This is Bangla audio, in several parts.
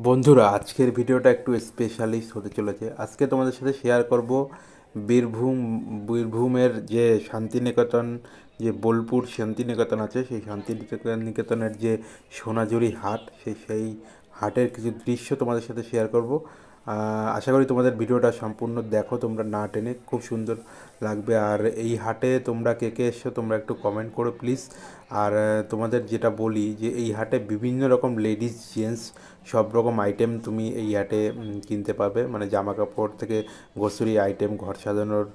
বন্ধুরা, আজকের ভিডিওটা একটু স্পেশালিস্ট হতে চলেছে। আজকে তোমাদের সাথে শেয়ার করব বীরভূম বীরভূমের যে শান্তিনিকেতন, যে বোলপুর শান্তিনিকেতন আছে, সেই শান্তিনিকেতনের যে সোনাঝুরি হাট, সেই হাটের কিছু দৃশ্য তোমাদের সাথে শেয়ার করব। আশা করি তোমাদের ভিডিওটা সম্পূর্ণ দেখো, তোমরা না টেনে, খুব সুন্দর লাগবে। আর এই হাটে তোমরা কে কে এসছো তোমরা একটু কমেন্ট করো প্লিজ। আর তোমাদের যেটা বলি যে এই হাটে বিভিন্ন রকম লেডিস জেন্টস সব রকম আইটেম তুমি এই হাটে কিনতে পাবে, মানে জামা কাপড় থেকে গ্রোসারি আইটেম, ঘর সাজানোর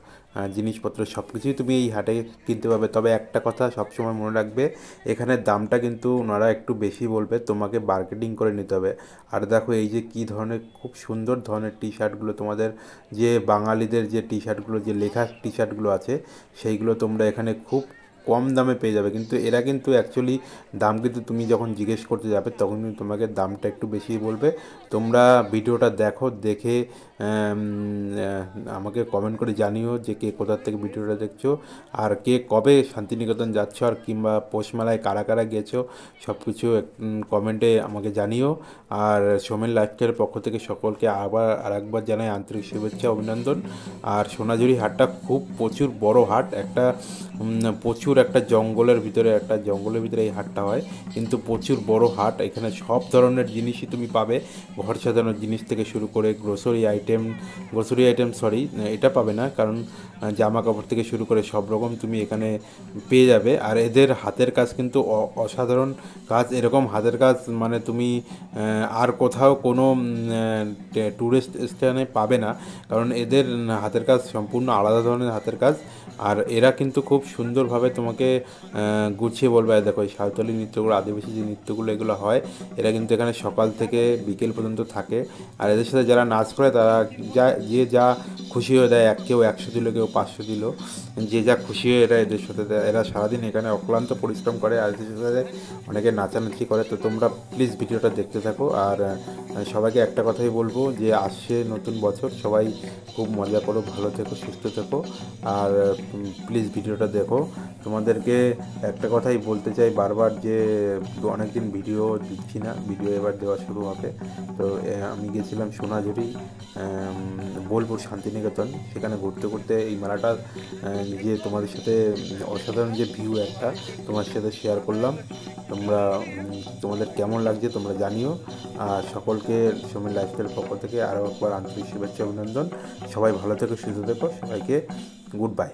জিনিসপত্র সব কিছুই তুমি এই হাটে কিনতে পাবে। তবে একটা কথা সবসময় মনে রাখবে, এখানে দামটা কিন্তু ওনারা একটু বেশি বলবে, তোমাকে বার্গেনিং করে নিতে হবে। আর দেখো এই যে কী ধরনের খুব সুন্দর ধরনের টি শার্টগুলো, তোমাদের যে বাঙালিদের যে টি শার্টগুলো, যে লেখা টি শার্টগুলো আছে, সেইগুলো তোমরা এখানে খুব কম দামে পেয়ে যাবে। কিন্তু এরা কিন্তু অ্যাকচুয়ালি দাম কিন্তু তুমি যখন জিজ্ঞেস করতে যাবে তখন কিন্তু তোমাকে দামটা একটু বেশি বলবে। তোমরা ভিডিওটা দেখো, দেখে আমাকে কমেন্ট করে জানিও যে কে কোথার থেকে ভিডিওটা দেখছো, আর কে কবে শান্তিনিকেতন যাচ্ছ, আর কিংবা পৌষ মেলায় কারা কারা গেছো, সব কিছু কমেন্টে আমাকে জানিও। আর সোমেন লাইফস্টাইলের পক্ষ থেকে সকলকে আবার আরেকবার জানাই আন্তরিক শুভেচ্ছা, অভিনন্দন। আর সোনাঝুরি হাটটা খুব প্রচুর বড় হাট, একটা প্রচুর একটা জঙ্গলের ভিতরে এই হাটটা হয়, কিন্তু প্রচুর বড় হাট। এখানে সব ধরনের জিনিসই তুমি পাবে, ঘর সাজানোর জিনিস থেকে শুরু করে গ্রোসারি আইটেম সরি, এটা পাবে না, কারণ জামা কাপড় থেকে শুরু করে সব রকম তুমি এখানে পেয়ে যাবে। আর এদের হাতের কাজ কিন্তু অসাধারণ কাজ। এরকম হাতের কাজ মানে তুমি আর কোথাও কোনো ট্যুরিস্ট স্থানে পাবে না, কারণ এদের হাতের কাজ সম্পূর্ণ আলাদা ধরনের হাতের কাজ। আর এরা কিন্তু খুব সুন্দরভাবে তোমাকে গুছিয়ে বলবে। আর দেখো এই সাঁওতালি নৃত্যগুলো, আদিবাসী যে নৃত্যগুলো এগুলো হয়, এরা কিন্তু এখানে সকাল থেকে বিকেল পর্যন্ত থাকে। আর এদের সাথে যারা নাচ করে তারা যা খুশি হয়ে দেয়, কেউ 100 দিল, কেউ 500 দিল, যে যা খুশি হয়ে এরা এদের সাথে দেয়। এরা সারাদিন এখানে অক্লান্ত পরিশ্রম করে, আর এদের সাথে অনেকে নাচানাচি করে। তো তোমরা প্লিজ ভিডিওটা দেখতে থাকো। আর সবাইকে একটা কথাই বলবো যে আসছে নতুন বছর, সবাই খুব মজা করো, ভালো থেকো, সুস্থ থেকো। আর প্লিজ ভিডিওটা দেখো। তোমাদেরকে একটা কথাই বলতে চাই বারবার, যে অনেক দিন ভিডিও দিচ্ছি না, ভিডিও এবার দেওয়া শুরু হবে। তো আমি গেছিলাম সোনাঝুরি বোলপুর শান্তিনিকেতন, সেখানে ঘুরতে ঘুরতে এই মেলাটা যে তোমাদের সাথে অসাধারণ যে ভিউ একটা তোমার সাথে শেয়ার করলাম। তোমাদের কেমন লাগছে তোমরা জানিও। আর সকলকে সোমেন লাইফস্টাইলের পক্ষ থেকে আরও একবার আন্তরিক শুভেচ্ছা, অভিনন্দন। সবাই ভালো থেকো, সুস্থ থেকো, সবাইকে গুড বাই।